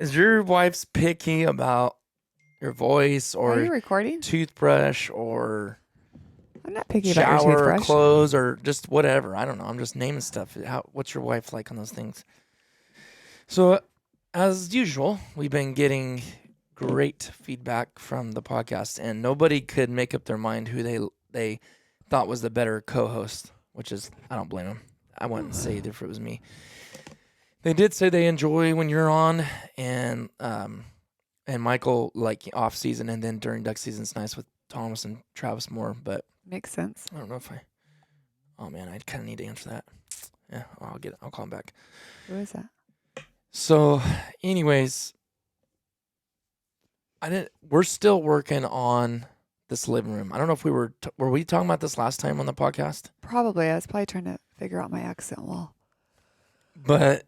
Is your wife's picky about your voice Are you or recording? toothbrush or I'm not picky about your shower or toothbrush. clothes or just whatever? I don't know. I'm just naming stuff. What's your wife like on those things? So, as usual, we've been getting great feedback from the podcast, and nobody could make up their mind who they thought was the better co-host, which is, I don't blame them. I wouldn't say if it was me. They did say they enjoy when you're on, and Michael like off season, and then during duck season it's nice with Thomas and Travis more. But Makes sense. I don't know if I. Oh man, I kind of need to answer that. Yeah, I'll call him back. Who is that? So, anyways, we're still working on this living room. I don't know if were we talking about this last time on the podcast? Probably. I was probably trying to figure out my accent wall. But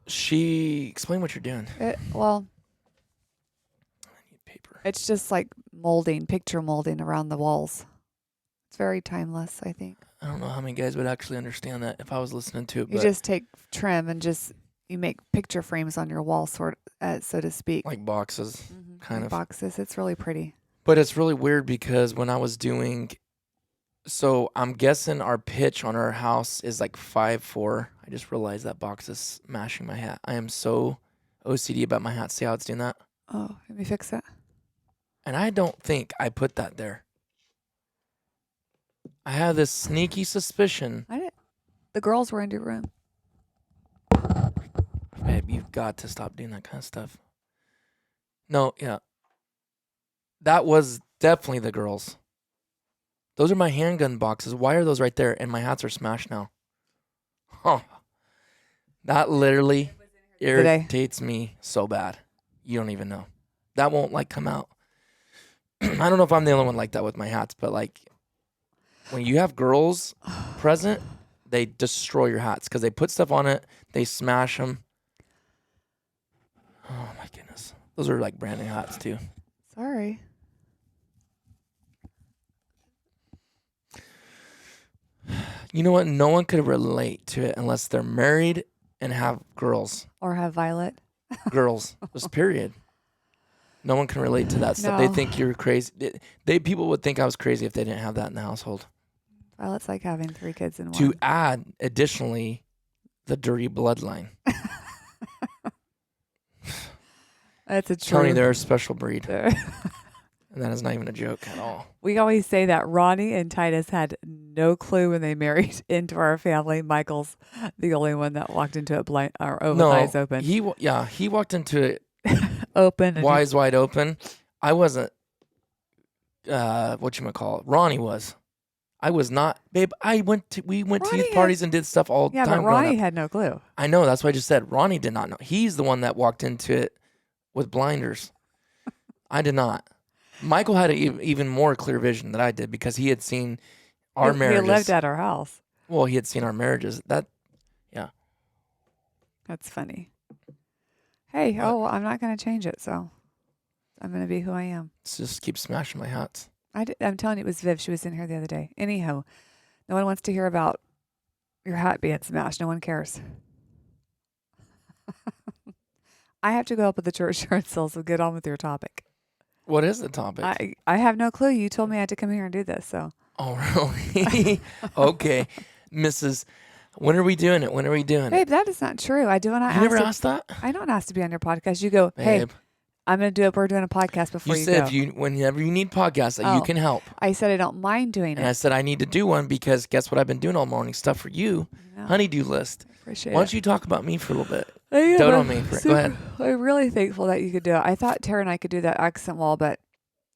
explain what you're doing. Well, I need paper. it's just like picture molding around the walls. It's very timeless, I think. I don't know how many guys would actually understand that if I was listening to it. You just take trim and you make picture frames on your wall, so to speak. Like boxes, kind like of. boxes. It's really pretty. But it's really weird because when I was so I'm guessing our pitch on our house is like 5'4". I just realized that box is smashing my hat. I am so OCD about my hat. See how it's doing that? Oh, let me fix it. And I don't think I put that there. I have this sneaky suspicion. I didn't. The girls were in your room. Babe, you've got to stop doing that kind of stuff. No, yeah. That was definitely the girls. Those are my handgun boxes. Why are those right there? And my hats are smashed now. Huh. That literally irritates me so bad. You don't even know. That won't come out. I don't know if I'm the only one like that with my hats, but when you have girls present, they destroy your hats because they put stuff on it. They smash them. Oh my goodness. Those are brand new hats too. Sorry. You know what? No one could relate to it unless they're married and have girls. Or have Violet. Girls. Just period. No one can relate to that stuff. They think you're crazy. People would think I was crazy if they didn't have that in the household. Violet's like having 3 kids in one. To add, additionally, the dirty bloodline. That's a true. Tony, they're a special breed. And that is not even a joke at all. We always say that Ronnie and Titus had no clue when they married into our family. Michael's the only one that walked into it blind or with eyes open. He walked into it open, and wide open. I wasn't. Ronnie was. I was not, babe. We went to youth parties and did stuff all the time. Yeah, but Ronnie had no clue. I know. That's why I just said Ronnie did not know. He's the one that walked into it with blinders. I did not. Michael had an even more clear vision than I did because he had seen our marriages. He lived at our house. Well, he had seen our marriages. Yeah. That's funny. Hey, I'm not going to change it, so I'm going to be who I am. Just keep smashing my hats. I'm telling you, it was Viv. She was in here the other day. Anyhow, no one wants to hear about your hat being smashed. No one cares. I have to go up with the church yard sale, so get on with your topic. What is the topic? I have no clue. You told me I had to come here and do this, so. Oh, really? Okay. Mrs., when are we doing it? Babe, that is not true. I do not ask. You never asked that? I don't ask to be on your podcast. You go, Babe, hey, I'm going to do it. We're doing a podcast before you go. You said whenever you need podcasts that you can help. I said I don't mind doing it. And I said I need to do one because guess what I've been doing all morning? Stuff for you. Honeydew list. Appreciate it. Why don't you talk about me for a little bit? Dote on me. Go ahead. I'm really thankful that you could do it. I thought Tara and I could do that accent wall, but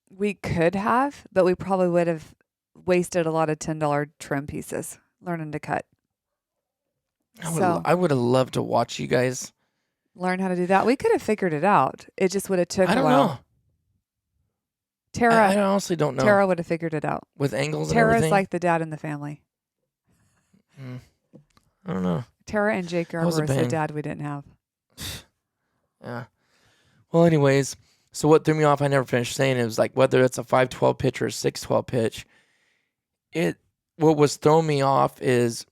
we could have, but we probably would have wasted a lot of $10 trim pieces learning to cut. I would have loved to watch you guys learn how to do that. We could have figured it out. It just would have took a while. I don't know. Tara, I honestly don't know. Tara would have figured it out. With angles and everything? Tara's like the dad in the family. I don't know. Tara and Jake Garber was the dad we didn't have. Yeah. Well, anyways, so what threw me off, I never finished saying, it was whether it's a 512 pitch or a 612 pitch, what was throwing me off is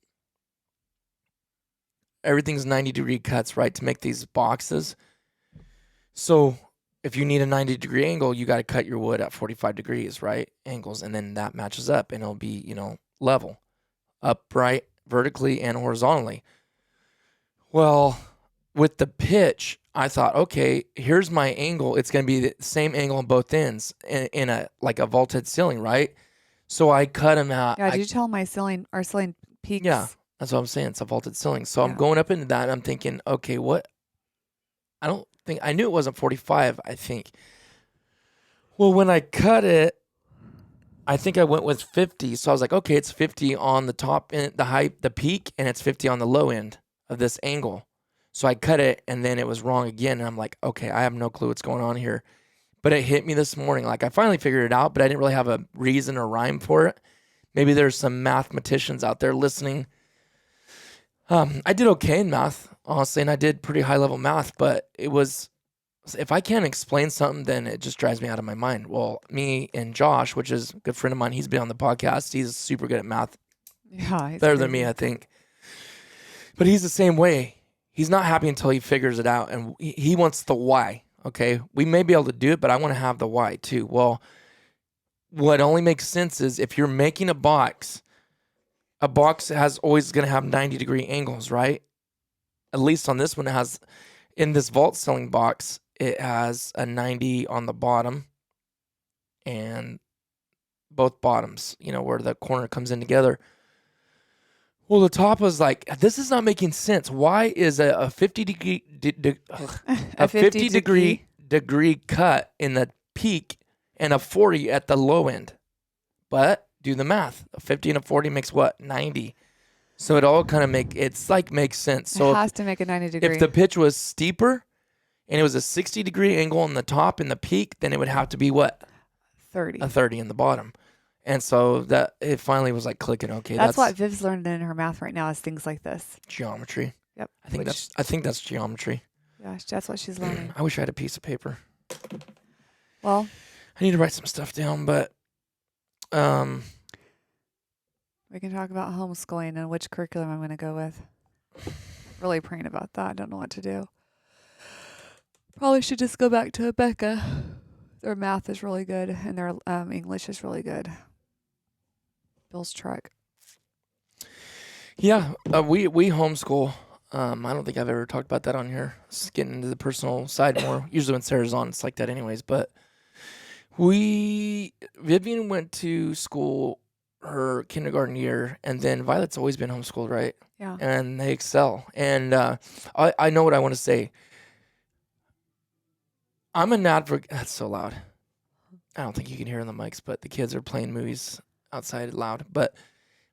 everything's 90-degree cuts, right, to make these boxes. So if you need a 90-degree angle, you got to cut your wood at 45 degrees, right? Angles. And then that matches up and it'll be, level, upright, vertically and horizontally. Well, with the pitch, I thought, okay, here's my angle. It's going to be the same angle on both ends in a vaulted ceiling, right? So I cut them out. Yeah, did you tell him our ceiling peaks? Yeah, that's what I'm saying. It's a vaulted ceiling. So I'm Yeah. going up into that and I'm thinking, okay, what? I knew it wasn't 45, I think. Well, when I cut it, I think I went with 50. So I was like, okay, it's 50 on the top end, the peak, and it's 50 on the low end of this angle. So I cut it and then it was wrong again. And I'm like, okay, I have no clue what's going on here. But it hit me this morning. Like I finally figured it out, but I didn't really have a reason or rhyme for it. Maybe there's some mathematicians out there listening. I did okay in math, honestly, and I did pretty high level math, but if I can't explain something, then it just drives me out of my mind. Well, me and Josh, which is a good friend of mine, he's been on the podcast. He's super good at math. Yeah, he's Better than me, I think. But he's the same way. He's not happy until he figures it out, and he wants the why, okay? We may be able to do it, but I want to have the why too. Well, what only makes sense is if you're making a box has always going to have 90-degree angles, right? At least on this one, it has, in this vault ceiling box, it has a 90 on the bottom and both bottoms, where the corner comes in together. Well, the top was like, this is not making sense. Why is a 50 degree cut in the peak and a 40 at the low end? But do the math. A 50 and a 40 makes what? 90. So it all kind of makes sense. So it has to make a 90 degree. If the pitch was steeper and it was a 60-degree angle on the top and the peak, then it would have to be what? 30. A 30 in the bottom. And so that it finally was like clicking. Okay, that's what Viv's learning in her math right now is things like this. Geometry. Yep. I think that's geometry. Yeah, that's what she's learning. I wish I had a piece of paper. Well, I need to write some stuff down, but we can talk about homeschooling and which curriculum I'm going to go with. Really praying about that. I don't know what to do. Probably should just go back to Becca. Their math is really good and their English is really good. Bill's truck. Yeah, we homeschool. I don't think I've ever talked about that on here. Just getting into the personal side more. Usually when Sarah's on, it's like that anyways. But Vivian went to school her kindergarten year, and then Violet's always been homeschooled, right? Yeah. And they excel. And I know what I want to say. I'm an advocate. That's so loud. I don't think you can hear in the mics, but the kids are playing movies outside loud. But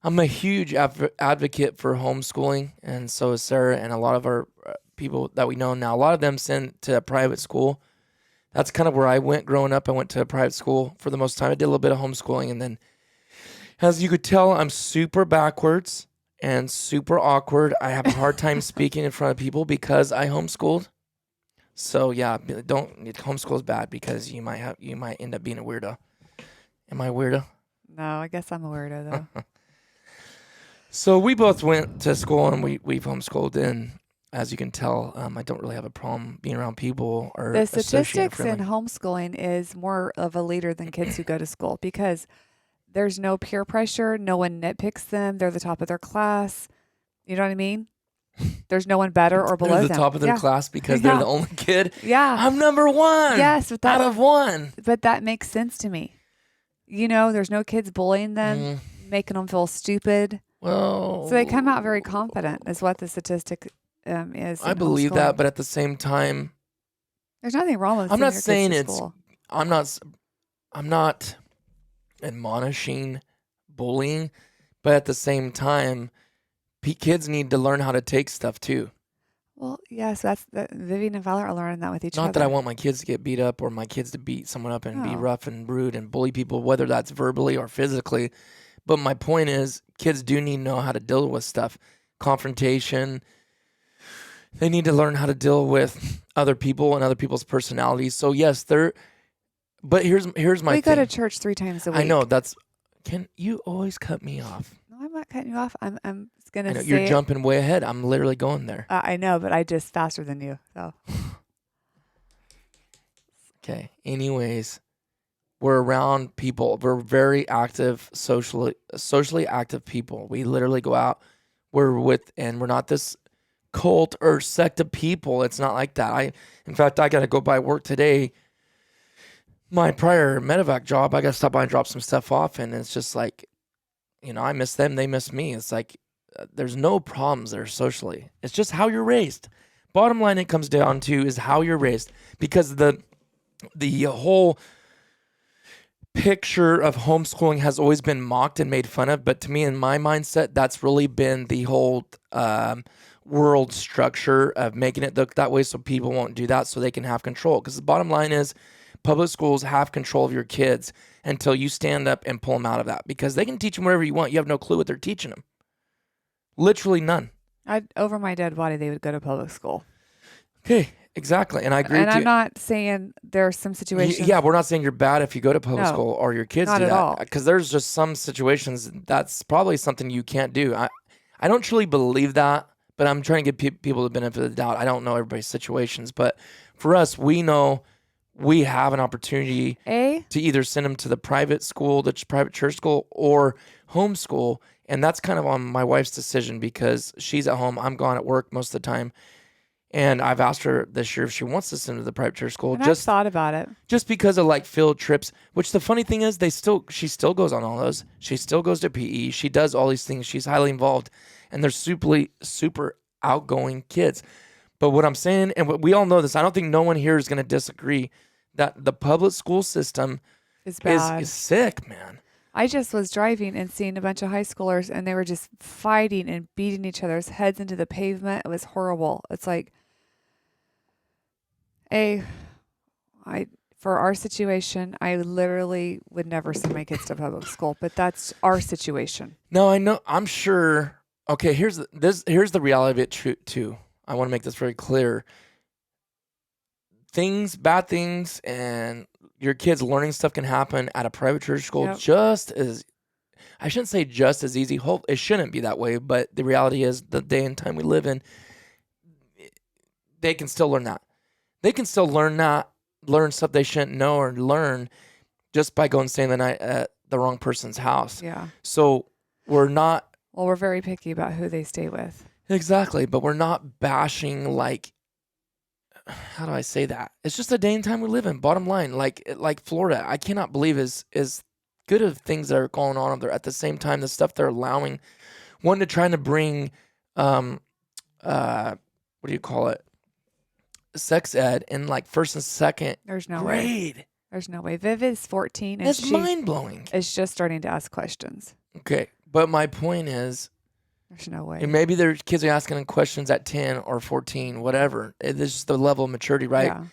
I'm a huge advocate for homeschooling, and so is Sarah and a lot of our people that we know now. A lot of them send to a private school. That's kind of where I went growing up. I went to a private school for the most time. I did a little bit of homeschooling, and then, as you could tell, I'm super backwards and super awkward. I have a hard time speaking in front of people because I homeschooled. So yeah, homeschool is bad because you might end up being a weirdo. Am I a weirdo? No, I guess I'm a weirdo though. So we both went to school and we've homeschooled, and as you can tell, I don't really have a problem being around people or the statistics in homeschooling is more of a leader than kids who go to school because there's no peer pressure. No one nitpicks them. They're the top of their class. You know what I mean? There's no one better or below them. They're the top of their class because they're the only kid. Yeah. I'm number one. Yes. But out of one. But that makes sense to me. There's no kids bullying them, making them feel stupid. Well. So they come out very confident is what the statistic is. I believe that, but at the same time. There's nothing wrong with I'm not saying I'm not admonishing bullying, but at the same time, kids need to learn how to take stuff too. Well, yes, Vivian and Violet are learning that with each other. Not that I want my kids to get beat up or my kids to beat someone up and be rough and rude and bully people, whether that's verbally or physically. But my point is, kids do need to know how to deal with stuff. Confrontation. They need to learn how to deal with other people and other people's personalities. So yes, but here's my thing. We go to church 3 times a week. I know can you always cut me off? No, I'm not cutting you off. I'm gonna say you're jumping way ahead. I'm literally going there. I know, but I just faster than you. So Okay. Anyways, we're around people. We're very active, socially active people. We literally go out. And we're not this cult or sect of people. It's not like that. In fact, I got to go by work today. My prior medevac job, I got to stop by and drop some stuff off. And it's just like, I miss them. They miss me. It's like, there's no problems there socially. It's just how you're raised. Bottom line, it comes down to is how you're raised, because the whole picture of homeschooling has always been mocked and made fun of. But to me, in my mindset, that's really been the whole world structure of making it look that way so people won't do that, so they can have control. Because the bottom line is public schools have control of your kids until you stand up and pull them out of that, because they can teach them whatever you want. You have no clue what they're teaching them. Literally none. Over my dead body, they would go to public school. Okay, exactly. And I agree with you. And I'm not saying there are some situations. Yeah, we're not saying you're bad if you go to public school or your kids do that. Because there's just some situations that's probably something you can't do. I don't truly believe that, but I'm trying to give people the benefit of the doubt. I don't know everybody's situations. But for us, we know we have an opportunity to either send them to the private school, the private church school, or homeschool. And that's kind of on my wife's decision, because she's at home. I'm gone at work most of the time. And I've asked her this year if she wants to send to the private church school. And I've thought about it. Just because of like field trips, which the funny thing is she still goes on all those. She still goes to PE. She does all these things. She's highly involved. And they're super outgoing kids. But what I'm saying, and we all know this, I don't think no one here is going to disagree, that the public school system is bad. Is sick, man. I just was driving and seeing a bunch of high schoolers, and they were just fighting and beating each other's heads into the pavement. It was horrible. It's like, for our situation, I literally would never send my kids to public school, but that's our situation. No, I know. I'm sure. Okay, here's the reality of it too. I want to make this very clear. Bad things, and your kids learning stuff can happen at a private church school just as, I shouldn't say just as easy. It shouldn't be that way, but the reality is the day and time we live in, they can still learn that. They can still learn stuff they shouldn't know or learn just by going and staying the night at the wrong person's house. Yeah. So we're very picky about who they stay with. Exactly, but we're not bashing, like, how do I say that? It's just the day and time we live in. Bottom line, like Florida, I cannot believe is good of things that are going on over there. At the same time, the stuff they're allowing, one to trying to bring, what do you call it? Sex ed in like first and second grade. Way. There's no way. Viv is 14 and that's mind blowing. Is just starting to ask questions. Okay, but my point is, there's no way. And maybe their kids are asking them questions at 10 or 14, whatever. It's just the level of maturity, right? Yeah.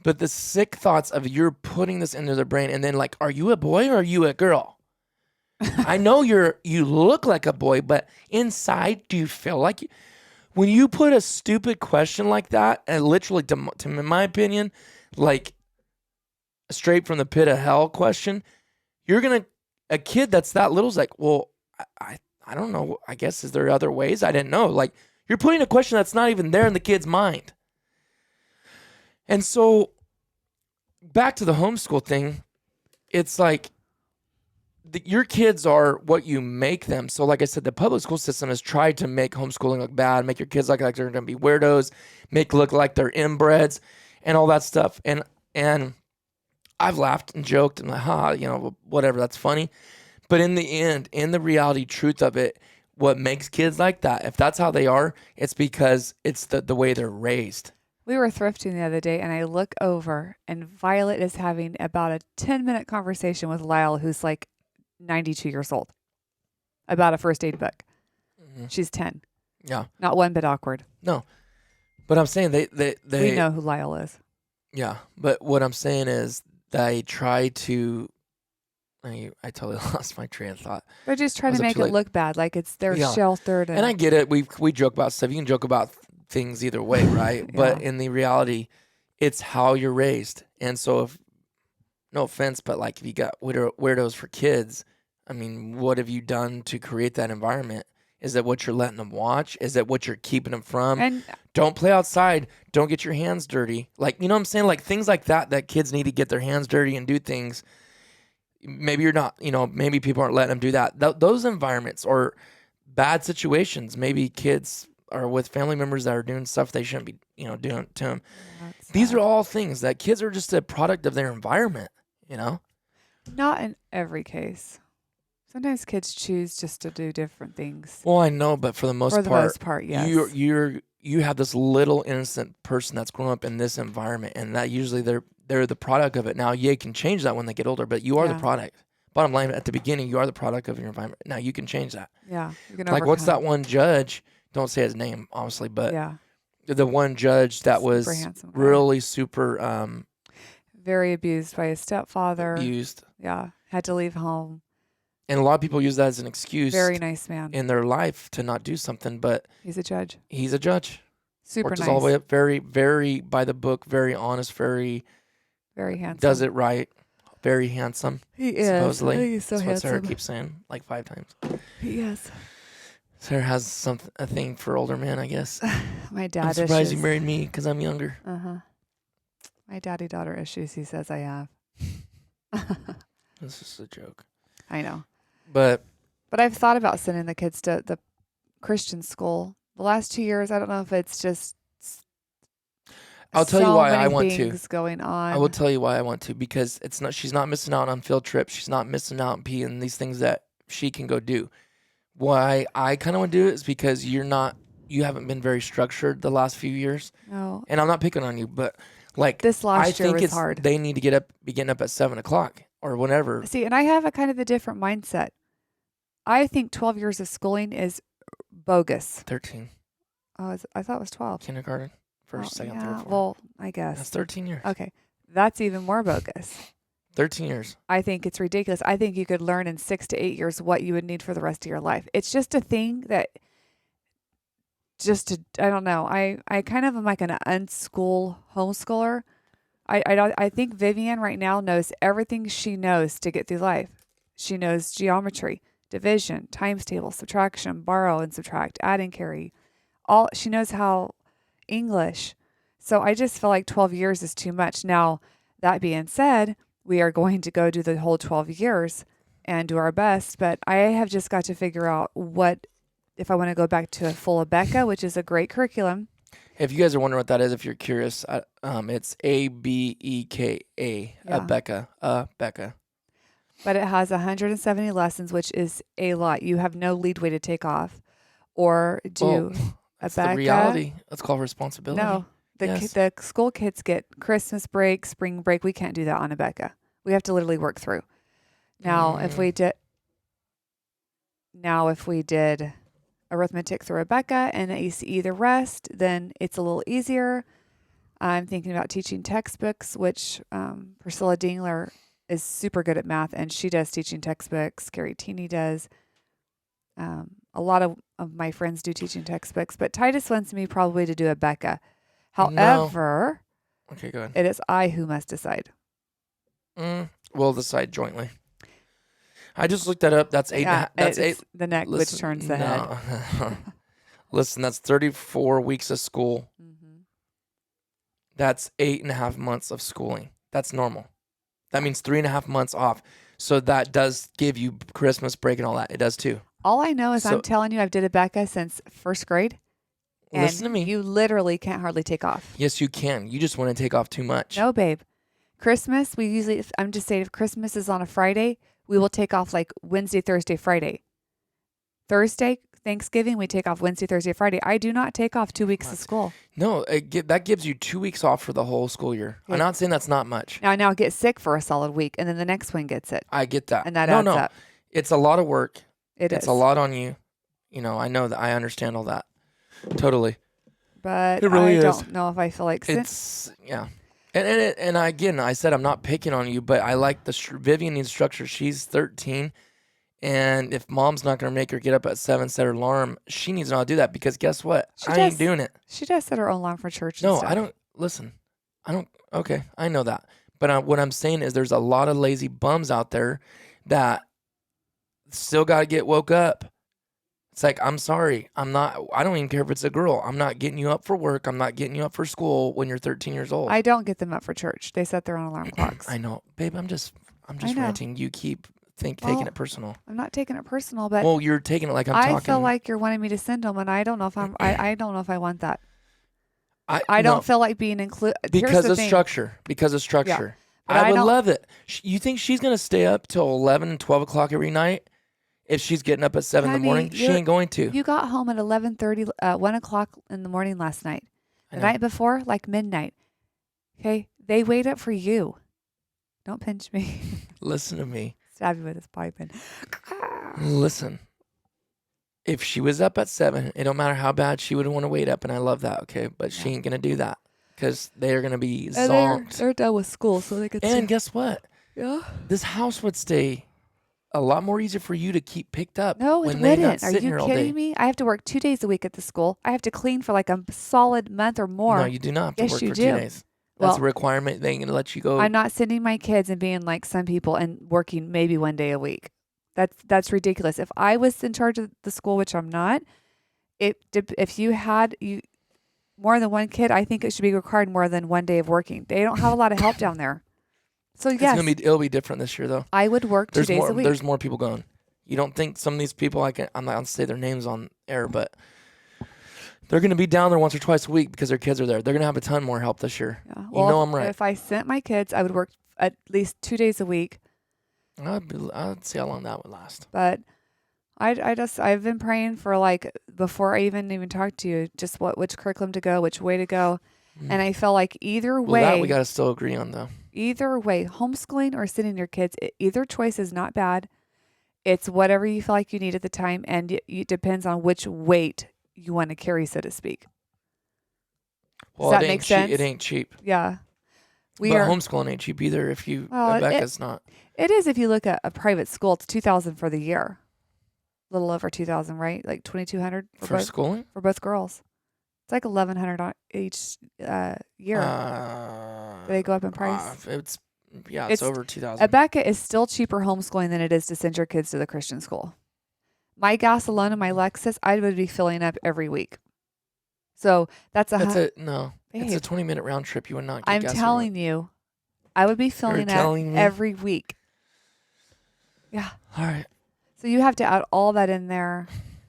But the sick thoughts of you're putting this into their brain, and then like, are you a boy or are you a girl? I know you look like a boy, but inside, do you feel like you? When you put a stupid question like that, and literally, in my opinion, like a straight from the pit of hell question, a kid that's that little is like, well, I don't know. I guess, is there other ways? I didn't know. Like, you're putting a question that's not even there in the kid's mind. And so back to the homeschool thing, it's like your kids are what you make them. So like I said, the public school system has tried to make homeschooling look bad, make your kids look like they're going to be weirdos, make look like they're inbreds and all that stuff. And I've laughed and joked and like, whatever, that's funny. But in the end, in the reality truth of it, what makes kids like that, if that's how they are, it's because it's the way they're raised. We were thrifting the other day, and I look over, and Violet is having about a 10-minute conversation with Lyle, who's like 92 years old, about a first aid book. Mm-hmm. She's 10. Yeah. Not one bit awkward. No. But I'm saying they we know who Lyle is. Yeah. But what I'm saying is they try to... I totally lost my train of thought. They're just trying to make it look bad, like they're sheltered. And I get it. We joke about stuff. You can joke about things either way, right? Yeah. But in the reality, it's how you're raised. And so if, no offense, but like if you got weirdos for kids, I mean, what have you done to create that environment? Is it what you're letting them watch? Is it what you're keeping them from? And Don't play outside. Don't get your hands dirty. Like, you know what I'm saying? Like things like that kids need to get their hands dirty and do things. Maybe you're not, maybe people aren't letting them do that. Those environments or bad situations, maybe kids are with family members that are doing stuff they shouldn't be, doing to them. These are all things that kids are just a product of their environment, Not in every case. Sometimes kids choose just to do different things. Well, I know, but for the most part, yes. You have this little innocent person that's grown up in this environment, and that usually they're the product of it. Now, you can change that when they get older, but you are the product. Bottom line, at the beginning, you are the product of your environment. Now, you can change that. Yeah. You can like, what's that one judge? Don't say his name, obviously, but the one judge that was really super very abused by his stepfather. Abused. Yeah. Had to leave home. And a lot of people use that as an excuse. Very nice man. In their life to not do something, but he's a judge. Super nice. All the way up, very, very by the book, very honest, very handsome. Does it right, very handsome. He is. Supposedly. He's so That's handsome. what Sarah keeps saying like 5 times. He is. Sarah has a thing for older men, I guess. My dad I'm surprised you married me because I'm younger. My daddy-daughter issues, he says I have. This is a joke. I know. But I've thought about sending the kids to the Christian school. The last 2 years, I don't know if it's just I'll tell you why I want to. Going on. I will tell you why I want to, because she's not missing out on field trips. She's not missing out on being these things that she can go do. Why I kind of want to do it is because you haven't been very structured the last few years. No. And I'm not picking on you, but like this last year was hard. They need to be getting up at 7:00 or whenever. See, and I have a kind of a different mindset. I think 12 years of schooling is bogus. 13. Oh, I thought it was 12. Kindergarten, first, second, third, fourth. Well, I guess. That's 13 years. Okay. That's even more bogus. 13 years. I think it's ridiculous. I think you could learn in 6 to 8 years what you would need for the rest of your life. It's just a thing that I don't know. I kind of am like an unschool homeschooler. I think Vivian right now knows everything she knows to get through life. She knows geometry, division, times table, subtraction, borrow and subtract, add and carry. She knows how English. So I just feel like 12 years is too much. Now, that being said, we are going to go do the whole 12 years and do our best. But I have just got to figure out if I want to go back to a full Abeka, which is a great curriculum. If you guys are wondering what that is, if you're curious, it's Abeka, Abeka. But it has 170 lessons, which is a lot. You have no leadway to take off or do that's the reality. That's called responsibility. No, the school kids get Christmas break, spring break. We can't do that on Abeka. We have to literally work through. Now, if we did arithmetic through Abeka and ACE the rest, then it's a little easier. I'm thinking about teaching textbooks, which Priscilla Dingler is super good at math, and she does teaching textbooks. Carrie Teeny does. A lot of my friends do teaching textbooks, but Titus wants me probably to do Abeka. However, okay, go ahead. It is I who must decide. We'll decide jointly. I just looked that up. That's 8. That's 8. The neck which turns the head. Listen, that's 34 weeks of school. Mm-hmm. That's 8.5 months of schooling. That's normal. That means 3.5 months off. So that does give you Christmas break and all that. It does too. All I know is I'm telling you, I've did Abeka since first grade. And listen to me. You literally can't hardly take off. Yes, you can. You just want to take off too much. No, babe. Christmas, I'm just saying if Christmas is on a Friday, we will take off like Wednesday, Thursday, Friday. Thursday, Thanksgiving, we take off Wednesday, Thursday, Friday. I do not take off 2 weeks of school. No, that gives you 2 weeks off for the whole school year. Yeah. I'm not saying that's not much. Now get sick for a solid week, and then the next one gets it. I get that. And that adds up. It's a lot of work. It's a lot on you. I know that. I understand all that. Totally. But it really don't know if I feel like yeah. And again, I said I'm not picking on you, but I like Vivian needs structure. She's 13, and if mom's not going to make her get up at 7, set her alarm, she needs to know how to do that, because guess what? I ain't doing it. She does set her own alarm for church. No, I don't. Listen, I don't. Okay, I know that. But what I'm saying is there's a lot of lazy bums out there that still got to get woke up. It's like, I'm sorry. I don't even care if it's a girl. I'm not getting you up for work. I'm not getting you up for school when you're 13 years old. I don't get them up for church. They set their own alarm clocks. I know. Babe, I'm just know. ranting. You keep taking it personal. I'm not taking it personal, but well, you're taking it like I'm talking. I feel like you're wanting me to send them, and I don't know if I don't know if I want that. I don't feel like being included. Because of structure. Yeah. I would love it. You think she's going to stay up till 11, 12 o'clock every night? If she's getting up at 7 in the morning, she ain't going to. You got home at 11:30, 1 o'clock in the morning last night. The night before, like midnight. Okay? They wait up for you. Don't pinch me. Listen to me. Stab you with his pipe. Listen. If she was up at 7, it don't matter how bad she would want to wait up, and I love that, okay? But she ain't going to do that because they're going to be zonked. They're done with school, so they could. And guess what? Yeah. This house would stay a lot more easier for you to keep picked up. No, when it they wouldn't. not Are you kidding me? I have to work 2 days a week at the school. I have to clean for like a solid month or more. No, you do not have to work for 2 days. Well, that's a requirement. They ain't gonna let you go. I'm not sending my kids and being like some people and working maybe 1 day a week. That's ridiculous. If I was in charge of the school, which I'm not, if you had more than one kid, I think it should be required more than 1 day of working. They don't have a lot of help down there. So yes, it'll be different this year though. I would work 2 days a week. There's more people going. You don't think some of these people, I'm not going to say their names on air, but they're going to be down there once or twice a week because their kids are there. They're going to have a ton more help this year. Yeah. Well, I'm right. If I sent my kids, I would work at least 2 days a week. I'd see how long that would last. But I've been praying for like before I even talked to you, just which curriculum to go, which way to go. And I feel like either way. That we got to still agree on though. Either way, homeschooling or sending your kids, either choice is not bad. It's whatever you feel like you need at the time, and it depends on which weight you want to carry, so to speak. Well, does that make sense? It ain't cheap. Yeah. Homeschooling ain't cheap either if Becca's not. It is if you look at a private school. It's $2,000 for the year. A little over $2,000, right? Like $2,200 for schooling? For both girls. It's like $1,100 each year. They go up in price. It's over $2,000. At Becca is still cheaper homeschooling than it is to send your kids to the Christian school. My gas alone in my Lexus, I would be filling up every week. So that's It's a 20-minute round trip. You would not get gas. I'm telling you, I would be filling up every week. Yeah. All right. So you have to add all that in there.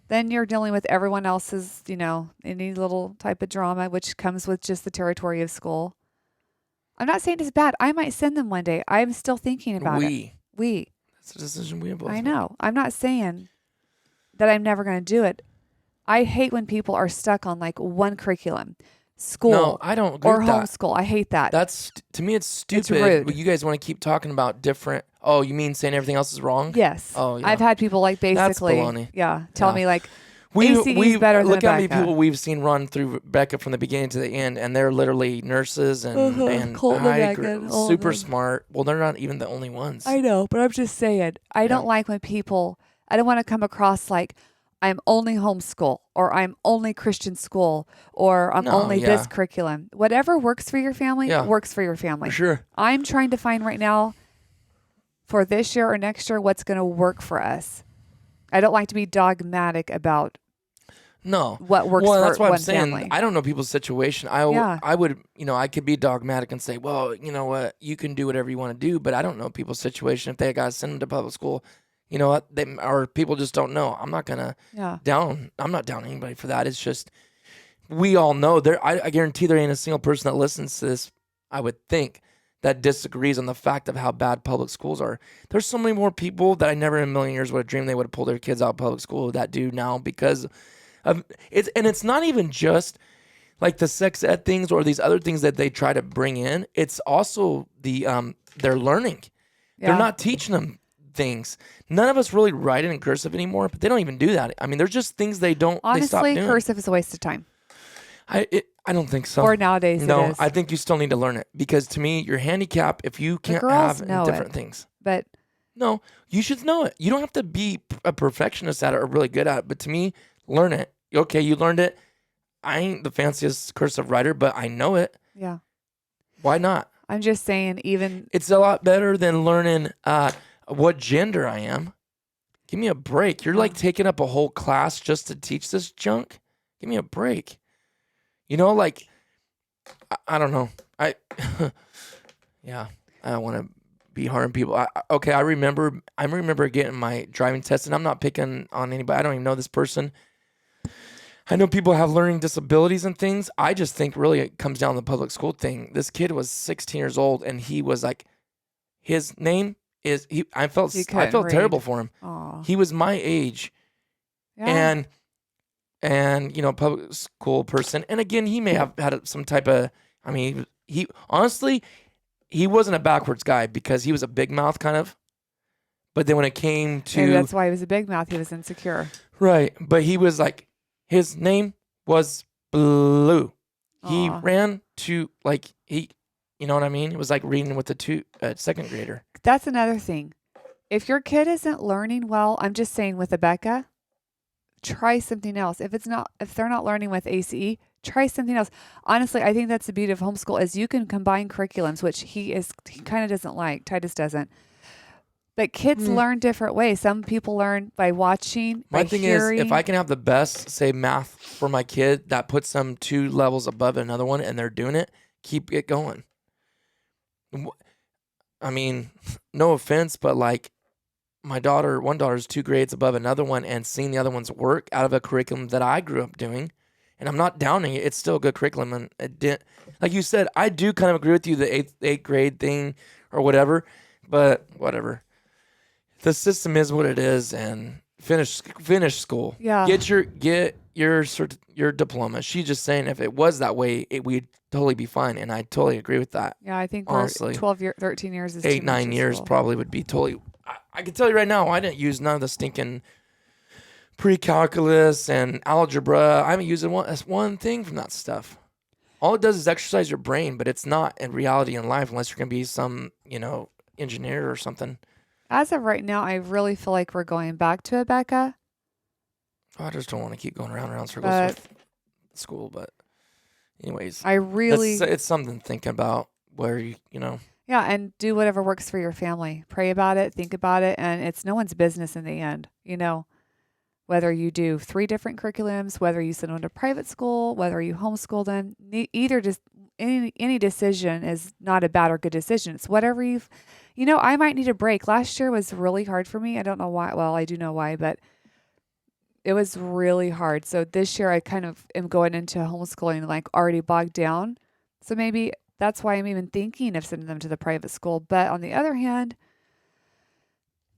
Then you're dealing with everyone else's, any little type of drama, which comes with just the territory of school. I'm not saying it's bad. I might send them one day. I'm still thinking about it. We. That's a decision we both I know. I'm not saying that I'm never going to do it. I hate when people are stuck on like one curriculum. School. No, I don't agree with that. Or homeschool. I hate that. To me, it's stupid. It's rude. But you guys want to keep talking about different. Oh, you mean saying everything else is wrong? Yes. Oh, yeah. I've had people like basically. That's baloney. Yeah. Tell me like. We better than look how many Becca. people we've seen run through Becca from the beginning to the end, and they're literally nurses and super smart. Well, they're not even the only ones. I know, but I'm just saying, I don't like when people. I don't want to come across like I'm only homeschool or I'm only Christian school or I'm only this curriculum. Whatever works for your family works for your family. For sure. I'm trying to find right now for this year or next year what's going to work for us. I don't like to be dogmatic about what works for that's why one I'm saying family. I don't know people's situation. I would, I could be dogmatic and say, well, you know what, you can do whatever you want to do, but I don't know people's situation. If they got to send them to public school, you know what, or people just don't know. I'm not gonna I'm not down anybody for that. It's just we all know I guarantee there ain't a single person that listens to this, I would think, that disagrees on the fact of how bad public schools are. There's so many more people that I never in a million years would have dreamed they would have pulled their kids out of public school that do now because of it. And it's not even just like the sex ed things or these other things that they try to bring in. It's also their learning. Yeah. They're not teaching them things. None of us really write it in cursive anymore, but they don't even do that. I mean, there's just things they don't. Honestly, they stop doing. Cursive is a waste of time. I don't think so. Or nowadays no, it is. I think you still need to learn it because to me, you're handicapped if you can't have different things. But no, you should know it. You don't have to be a perfectionist at it or really good at it. But to me, learn it. Okay, you learned it. I ain't the fanciest cursive writer, but I know it. Yeah. Why not? I'm just saying, it's a lot better than learning what gender I am. Give me a break. You're like taking up a whole class just to teach this junk. Give me a break. You know, like, I don't know. Yeah, I don't want to be harming people. I remember getting my driving test, and I'm not picking on anybody. I don't even know this person. I know people have learning disabilities and things. I just think really it comes down to the public school thing. This kid was 16 years old, and he was like, his name is he. I felt terrible for him. Aw. He was my age, Yeah. and you know, public school person. And again, he may have had some type of. I mean, he honestly, he wasn't a backwards guy because he was a big mouth kind of. But then when it came to Maybe that's why he was a big mouth. He was insecure. right, but he was like, his name was Blue. He Aw. ran to like you know what I mean? It was like reading with a second grader. That's another thing. If your kid isn't learning well, I'm just saying with Becca, try something else. If they're not learning with ACE, try something else. Honestly, I think that's the beauty of homeschool is you can combine curriculums, which he kind of doesn't like. Titus doesn't. But kids learn different ways. Some people learn by watching, My by thing hearing. is, if I can have the best, say, math for my kid that puts them 2 levels above another one and they're doing it, keep it going. I mean, no offense, but like one daughter's 2 grades above another one and seeing the other one's work out of a curriculum that I grew up doing. And I'm not downing it. It's still a good curriculum. And it didn't, like you said, I do kind of agree with you, the eighth grade thing or whatever, but whatever. The system is what it is, and finish school. Yeah. Get your diploma. She's just saying if it was that way, we'd totally be fine, and I totally agree with that. Yeah, I think honestly, 13 years is 8-9 years probably would be totally. I can tell you right now, I didn't use none of the stinking pre-calculus and algebra. I haven't used one thing from that stuff. All it does is exercise your brain, but it's not in reality in life unless you're gonna be some engineer or something. As of right now, I really feel like we're going back to Becca. I just don't want to keep going around circles with school, but anyways, it's something to think about where you know. Yeah, and do whatever works for your family. Pray about it, think about it, and it's no one's business in the end. Whether you do 3 different curriculums, whether you send them to private school, whether you homeschool them, either just any decision is not a bad or good decision. It's whatever I might need a break. Last year was really hard for me. I don't know why. Well, I do know why, but it was really hard. So this year I kind of am going into homeschooling like already bogged down. So maybe that's why I'm even thinking of sending them to the private school. But on the other hand,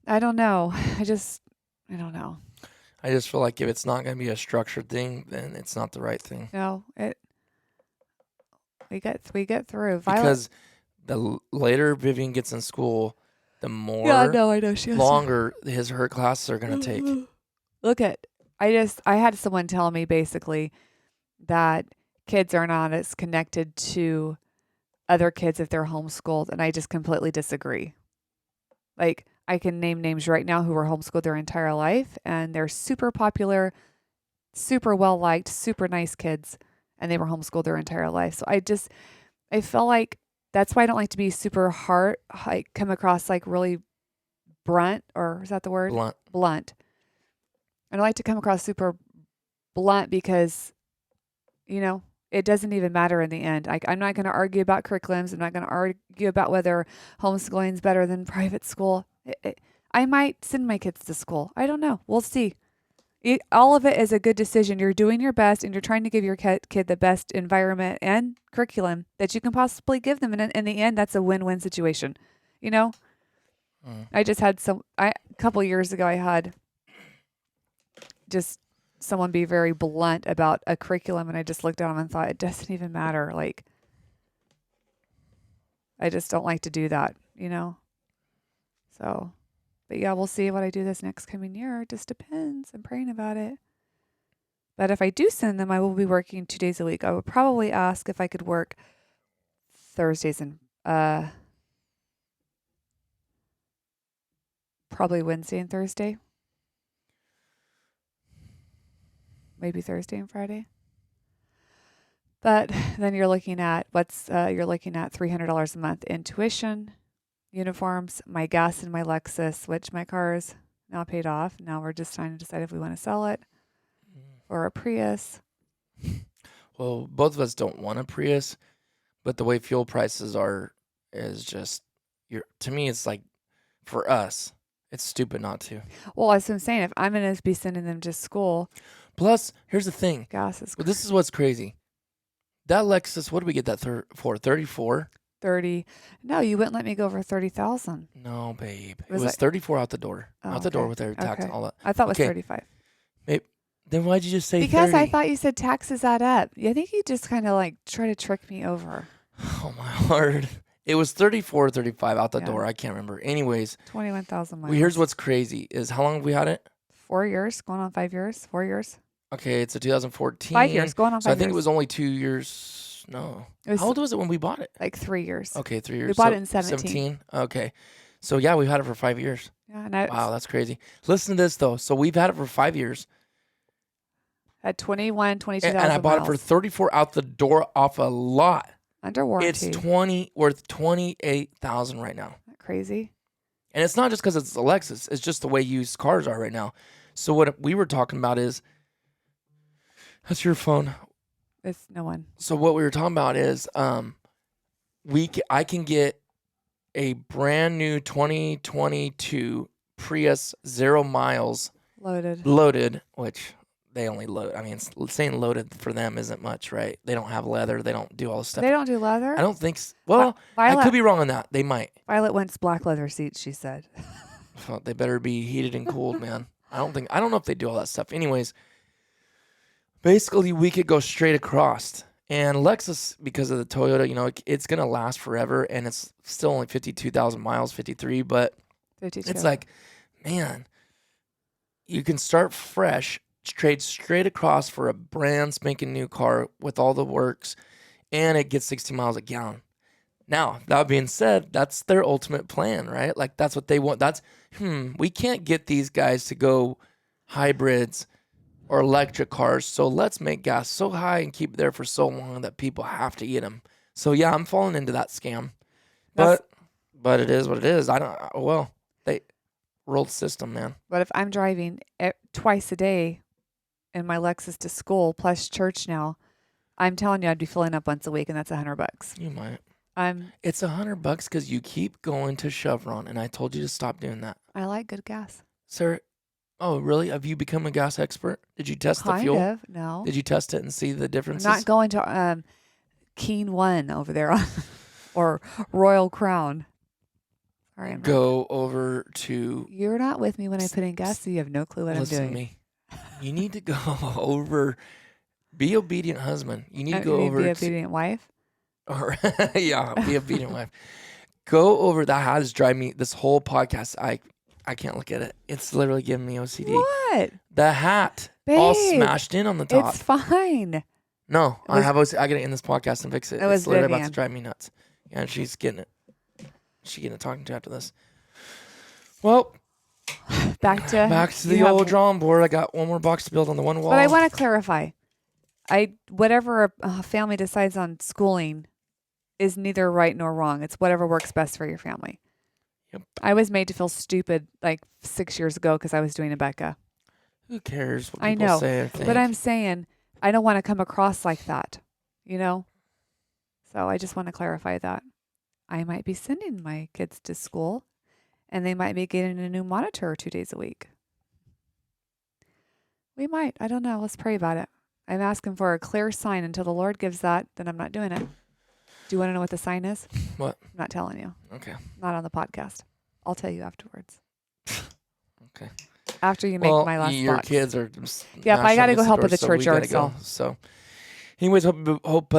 I don't know. I don't know. I just feel like if it's not going to be a structured thing, then it's not the right thing. No, we get through. Because the later Vivian gets in school, the more I know she has longer her classes are going to take. Look I had someone tell me basically that kids are not as connected to other kids if they're homeschooled, and I just completely disagree. Like, I can name names right now who were homeschooled their entire life, and they're super popular, super well-liked, super nice kids, and they were homeschooled their entire life. So I feel like that's why I don't like to be super hard, come across like really blunt, or is that the word? Blunt. I don't like to come across super blunt because, it doesn't even matter in the end. I'm not going to argue about curriculums. I'm not going to argue about whether homeschooling is better than private school. I might send my kids to school. I don't know. We'll see. All of it is a good decision. You're doing your best, and you're trying to give your kid the best environment and curriculum that you can possibly give them. And in the end, that's a win-win situation. I just had a couple years ago, I had just someone be very blunt about a curriculum, and I just looked at them and thought, it doesn't even matter. Like, I just don't like to do that, So, but yeah, we'll see what I do this next coming year. It just depends. I'm praying about it. But if I do send them, I will be working 2 days a week. I would probably ask if I could work Thursdays and probably Wednesday and Thursday. Maybe Thursday and Friday. But then you're looking at $300 a month in tuition, uniforms, my gas in my Lexus, which my car is now paid off. Now we're just trying to decide if we want to sell it or a Prius. Well, both of us don't want a Prius, but the way fuel prices are is just to me it's like for us, it's stupid not to. Well, as I'm saying, if I'm going to be sending them to school, plus here's the thing. gas is Well, this is what's crazy. That Lexus, what did we get that for? 34? 30. No, you wouldn't let me go over 30,000. No, babe. It Was was it- 34 out the door. Oh, Out the door okay. with their tax Okay. and all that. I thought it was Okay. 35. Then why'd you just say Because 30? I thought you said taxes add up. I think you just kind of like try to trick me over. Oh my word. It was 34 or 35 out the Yeah. door. I can't remember. Anyways, 21,000 miles. here's what's crazy is how long have we had it? 4 years, going on 5 years, 4 years, Okay, it's a 2014. 5 years, going on 5 So I think years. it was only 2 years. No. It was How old was it when we bought it? like 3 years. Okay, 3 years. We bought So it in 17. Okay. So yeah, we've had it for 5 years. Yeah, and I Wow, that's crazy. Listen to this though. So we've had it for 5 years. had 21, 22,000 And I bought it for miles. 34 out the door off a lot. Under warranty. It's worth 28,000 right now. Isn't that crazy? And it's not just because it's a Lexus. It's just the way used cars are right now. So what we were talking about is, that's your phone. It's no one. So what we were talking about is, I can get a brand new 2022 Prius 0 miles Loaded. which they only load. I mean, saying loaded for them isn't much, right? They don't have leather. They don't do all this stuff. They don't do leather? I don't think well, Violet, I could be wrong on that. They might. Violet wants black leather seats, she said. Well, they better be heated and cooled, man. I don't know if they do all that stuff. Anyways, basically we could go straight across. And Lexus, because of the Toyota, it's gonna last forever, and it's still only 52,000 miles, 53. But 52. it's like, man, you can start fresh, trade straight across for a brand spanking new car with all the works, and it gets 60 miles a gallon. Now, that being said, that's their ultimate plan, right? Like, that's what they want. We can't get these guys to go hybrids or electric cars, so let's make gas so high and keep it there for so long that people have to eat them. So, yeah, I'm falling into that scam. But it is what it is. They rolled system, man. But if I'm driving twice a day in my Lexus to school plus church now, I'm telling you, I'd be filling up once a week, and that's $100. You might. I'm It's $100 because you keep going to Chevron, and I told you to stop doing that. I like good gas. Sir, oh, really? Have you become a gas expert? Did you test the Kind fuel? of, no. Did you test it and see the I'm differences? not going to Keen One over there on, or Royal Crown. Sorry, I'm not. Go over to. You're not with me when I put in gas, so you have no clue what Listen I'm to doing. me. You need to go over. Be obedient husband. You need to go You over. be obedient wife. Or yeah, be obedient wife. Go over. That has drive me this whole podcast. I can't look at it. It's literally giving me OCD. What? The hat all Babe, smashed in on the top. It's fine. No, It was- I have OCD. I gotta end this podcast and fix it. It was It's literally about to Vivian. drive me nuts. Yeah, and she's getting it. She's getting it talking to after this. Well, Back to the you have- old drawing board. I got one more box to build on the one wall. But I want to clarify. Whatever a family decides on schooling is neither right nor wrong. It's whatever works best for your family. Yep. I was made to feel stupid like 6 years ago because I was doing a Becca. Who cares what I people know, say or think? But I'm saying I don't want to come across like that, So I just want to clarify that. I might be sending my kids to school and they might be getting a new monitor 2 days a week. We might. I don't know. Let's pray about it. I'm asking for a clear sign. Until the Lord gives that, then I'm not doing it. Do you want to know what the sign is? What? I'm not telling you. Okay. Not on the podcast. I'll tell you afterwards. Okay. After you make my last your box. kids are. Yep, I got to go help with the so church we gotta yard go. sale. So, anyways, hope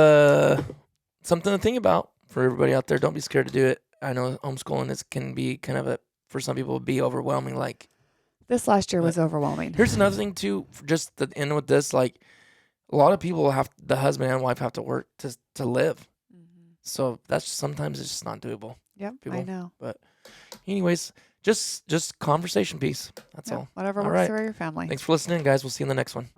something to think about for everybody out there. Don't be scared to do it. I know homeschooling can be kind of for some people be overwhelming. Like This last year was overwhelming. here's another thing too. Just to end with this, like a lot of people the husband and wife have to work to live. So sometimes it's just not doable. Yep, people. I know. But anyways, just conversation piece. That's Yep, all. whatever All works right. for your family. Thanks for listening, guys. We'll see you in the next one.